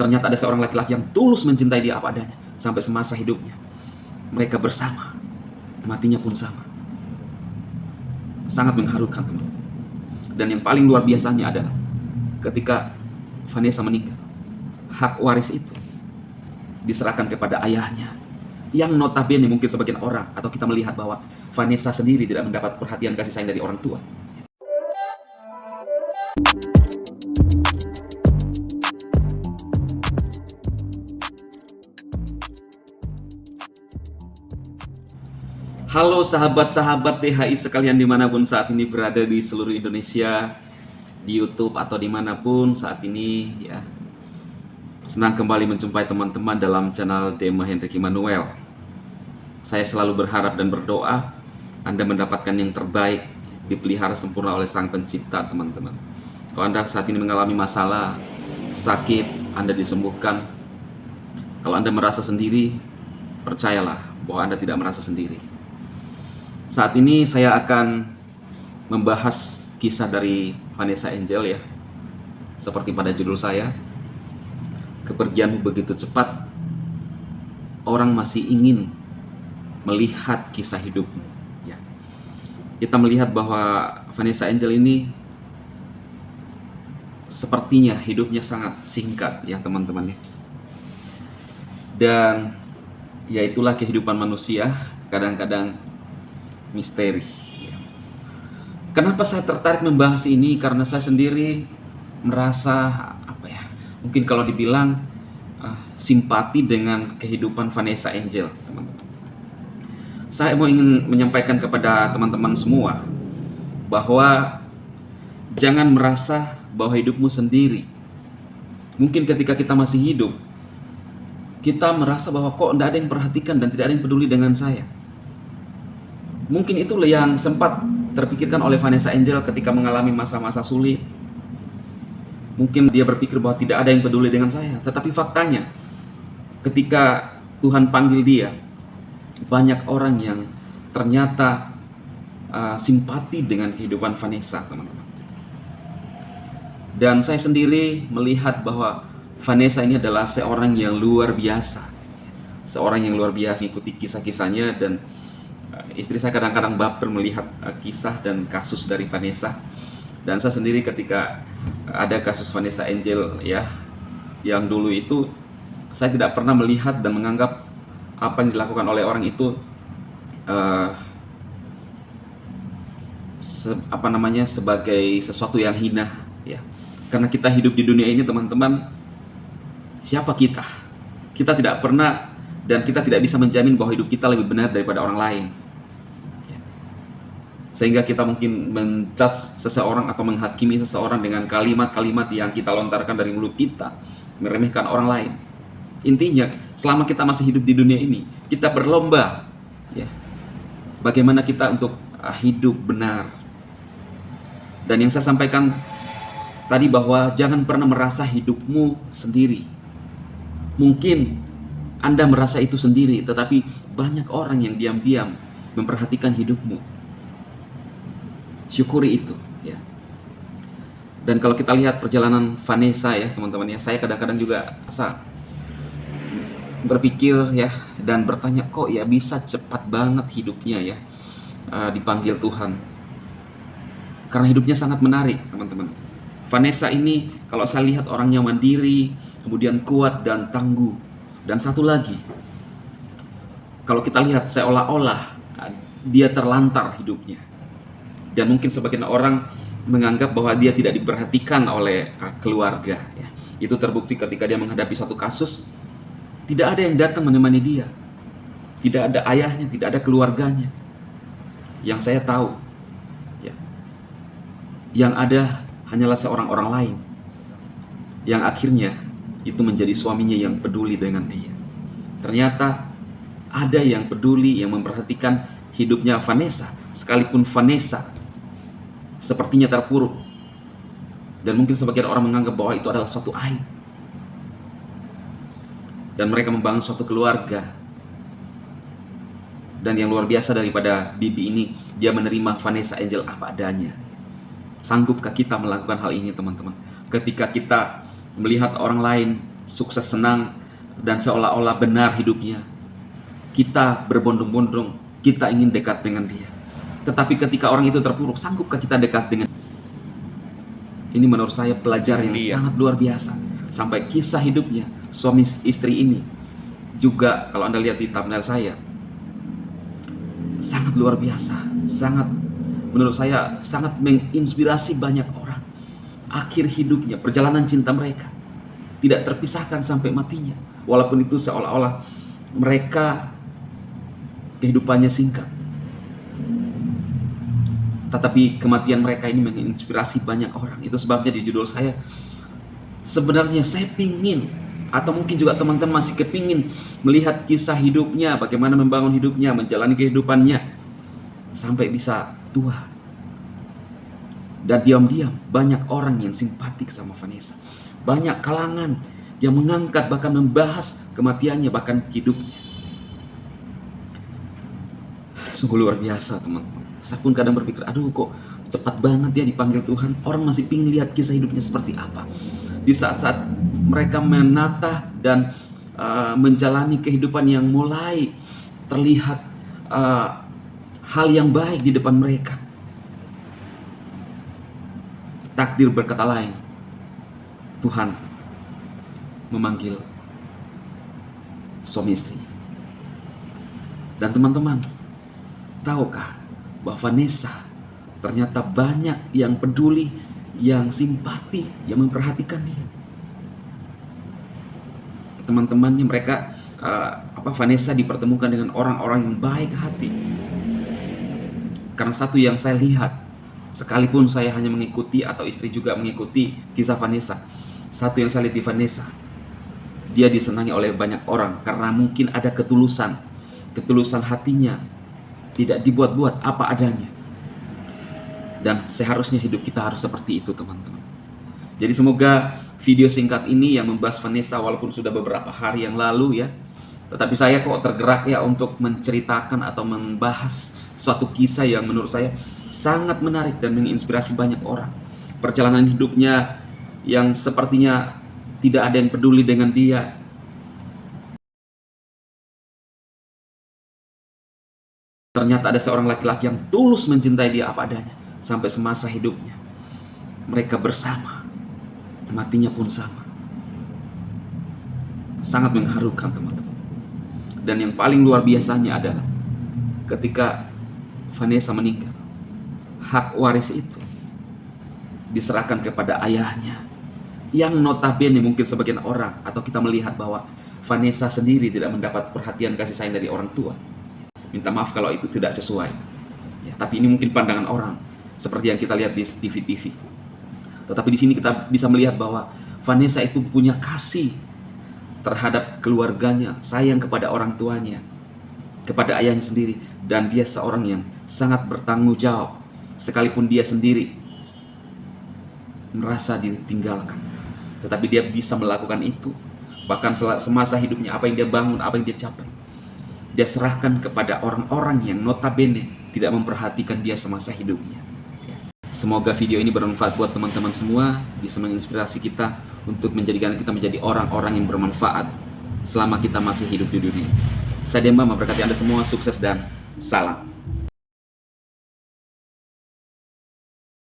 Ternyata ada seorang laki-laki yang tulus mencintai dia apa adanya sampai semasa hidupnya. Mereka bersama, matinya pun sama. Sangat mengharukan, teman. Dan yang paling luar biasanya adalah ketika Vanessa meninggal, hak waris itu diserahkan kepada ayahnya, yang notabene mungkin sebagian orang atau kita melihat bahwa Vanessa sendiri tidak mendapat perhatian kasih sayang dari orang tua. Halo sahabat-sahabat THI sekalian dimanapun saat ini berada di seluruh Indonesia, di YouTube atau dimanapun saat ini ya. Senang kembali menjumpai teman-teman dalam channel Dema Hendrik Immanuel. Saya selalu berharap dan berdoa Anda mendapatkan yang terbaik, dipelihara sempurna oleh Sang Pencipta, teman-teman. Kalau Anda saat ini mengalami masalah, sakit, Anda disembuhkan. Kalau Anda merasa sendiri, percayalah bahwa Anda tidak merasa sendiri. Saat ini saya akan membahas kisah dari Vanessa Angel ya. Seperti pada judul saya, kepergianmu begitu cepat, orang masih ingin melihat kisah hidupmu ya. Kita melihat bahwa Vanessa Angel ini sepertinya hidupnya sangat singkat ya teman-teman ya. Dan ya itulah kehidupan manusia, kadang-kadang misteri. Kenapa saya tertarik membahas ini? Karena saya sendiri merasa mungkin kalau dibilang simpati dengan kehidupan Vanessa Angel, teman-teman. Saya mau ingin menyampaikan kepada teman-teman semua bahwa jangan merasa bahwa hidupmu sendiri. Mungkin ketika kita masih hidup, kita merasa bahwa kok tidak ada yang perhatikan dan tidak ada yang peduli dengan saya. Mungkin itulah yang sempat terpikirkan oleh Vanessa Angel ketika mengalami masa-masa sulit. Mungkin dia berpikir bahwa tidak ada yang peduli dengan saya. Tetapi faktanya, ketika Tuhan panggil dia, banyak orang yang ternyata simpati dengan kehidupan Vanessa, teman-teman. Dan saya sendiri melihat bahwa Vanessa ini adalah seorang yang luar biasa. Seorang yang luar biasa, mengikuti kisah-kisahnya, dan istri saya kadang-kadang baper melihat kisah dan kasus dari Vanessa. Dan saya sendiri ketika ada kasus Vanessa Angel ya, yang dulu itu saya tidak pernah melihat dan menganggap apa yang dilakukan oleh orang itu sebagai sesuatu yang hina ya. Karena kita hidup di dunia ini, teman-teman, siapa kita? Kita tidak pernah dan kita tidak bisa menjamin bahwa hidup kita lebih benar daripada orang lain. Sehingga kita mungkin menjudge seseorang atau menghakimi seseorang dengan kalimat-kalimat yang kita lontarkan dari mulut kita, meremehkan orang lain. Intinya, selama kita masih hidup di dunia ini, kita berlomba ya, bagaimana kita untuk hidup benar. Dan yang saya sampaikan tadi bahwa jangan pernah merasa hidupmu sendiri. Mungkin Anda merasa itu sendiri, tetapi banyak orang yang diam-diam memperhatikan hidupmu. Syukuri itu ya. Dan kalau kita lihat perjalanan Vanessa ya teman-teman ya, saya kadang-kadang juga berpikir ya dan bertanya, kok ya bisa cepat banget hidupnya ya dipanggil Tuhan. Karena hidupnya sangat menarik, teman-teman. Vanessa ini kalau saya lihat orangnya mandiri, kemudian kuat dan tangguh. Dan satu lagi, kalau kita lihat seolah-olah dia terlantar hidupnya. Dan mungkin sebagian orang menganggap bahwa dia tidak diperhatikan oleh keluarga ya. Itu terbukti ketika dia menghadapi suatu kasus, tidak ada yang datang menemani dia. Tidak ada ayahnya, tidak ada keluarganya. Yang saya tahu ya, yang ada hanyalah seorang orang lain, yang akhirnya itu menjadi suaminya yang peduli dengan dia. Ternyata ada yang peduli, yang memperhatikan hidupnya Vanessa, sekalipun Vanessa sepertinya terpuruk. Dan mungkin sebagian orang menganggap bahwa itu adalah suatu aib. Dan mereka membangun suatu keluarga. Dan yang luar biasa daripada Bibi ini, dia menerima Vanessa Angel apa adanya. Sanggupkah kita melakukan hal ini, teman-teman? Ketika kita melihat orang lain sukses, senang, dan seolah-olah benar hidupnya. Kita berbondong-bondong, kita ingin dekat dengan dia. Tetapi ketika orang itu terpuruk, sanggupkah kita dekat dengan dia? Ini menurut saya pelajaran yang sangat luar biasa. Sampai kisah hidupnya suami istri ini juga, kalau Anda lihat di thumbnail saya, sangat luar biasa. Sangat, menurut saya, sangat menginspirasi banyak orang. Akhir hidupnya, perjalanan cinta mereka tidak terpisahkan sampai matinya. Walaupun itu seolah-olah mereka kehidupannya singkat, tetapi kematian mereka ini menginspirasi banyak orang. Itu sebabnya di judul saya, sebenarnya saya pingin, atau mungkin juga teman-teman masih kepingin melihat kisah hidupnya, bagaimana membangun hidupnya, menjalani kehidupannya sampai bisa tua. Dan diam-diam banyak orang yang simpatik sama Vanessa. Banyak kalangan yang mengangkat, bahkan membahas kematiannya, bahkan hidupnya. Sungguh luar biasa teman-teman. Saya pun kadang berpikir, aduh kok cepat banget ya dipanggil Tuhan. Orang masih ingin lihat kisah hidupnya seperti apa. Di saat-saat mereka menata dan menjalani kehidupan yang mulai terlihat hal yang baik di depan mereka, takdir berkata lain. Tuhan memanggil suami istri. Dan teman-teman, tahukah bahwa Vanessa ternyata banyak yang peduli, yang simpati, yang memperhatikan dia. Teman-temannya mereka, Vanessa dipertemukan dengan orang-orang yang baik hati. Karena satu yang saya lihat, sekalipun saya hanya mengikuti atau istri juga mengikuti kisah Vanessa, satu yang saya lihat di Vanessa, dia disenangi oleh banyak orang karena mungkin ada ketulusan hatinya, tidak dibuat-buat, apa adanya. Dan seharusnya hidup kita harus seperti itu teman-teman. Jadi semoga video singkat ini yang membahas Vanessa, walaupun sudah beberapa hari yang lalu ya, tetapi saya kok tergerak ya untuk menceritakan atau membahas suatu kisah yang menurut saya sangat menarik dan menginspirasi banyak orang. Perjalanan hidupnya yang sepertinya tidak ada yang peduli dengan dia. Ternyata ada seorang laki-laki yang tulus mencintai dia apa adanya. Sampai semasa hidupnya mereka bersama, matinya pun sama. Sangat mengharukan teman-teman. Dan yang paling luar biasanya adalah ketika Vanessa meninggal, hak waris itu diserahkan kepada ayahnya, yang notabene mungkin sebagian orang atau kita melihat bahwa Vanessa sendiri tidak mendapat perhatian kasih sayang dari orang tua. Minta maaf kalau itu tidak sesuai ya, tapi ini mungkin pandangan orang seperti yang kita lihat di TV. Tetapi di sini kita bisa melihat bahwa Vanessa itu punya kasih terhadap keluarganya, sayang kepada orang tuanya, kepada ayahnya sendiri. Dan dia seorang yang sangat bertanggung jawab, sekalipun dia sendiri merasa ditinggalkan, tetapi dia bisa melakukan itu. Bahkan semasa hidupnya, apa yang dia bangun, apa yang dia capai, dia serahkan kepada orang-orang yang notabene tidak memperhatikan dia semasa hidupnya. Semoga video ini bermanfaat buat teman-teman semua, bisa menginspirasi kita untuk menjadikan kita menjadi orang-orang yang bermanfaat selama kita masih hidup di dunia. Saya Demba memberkati Anda semua, sukses dan salam.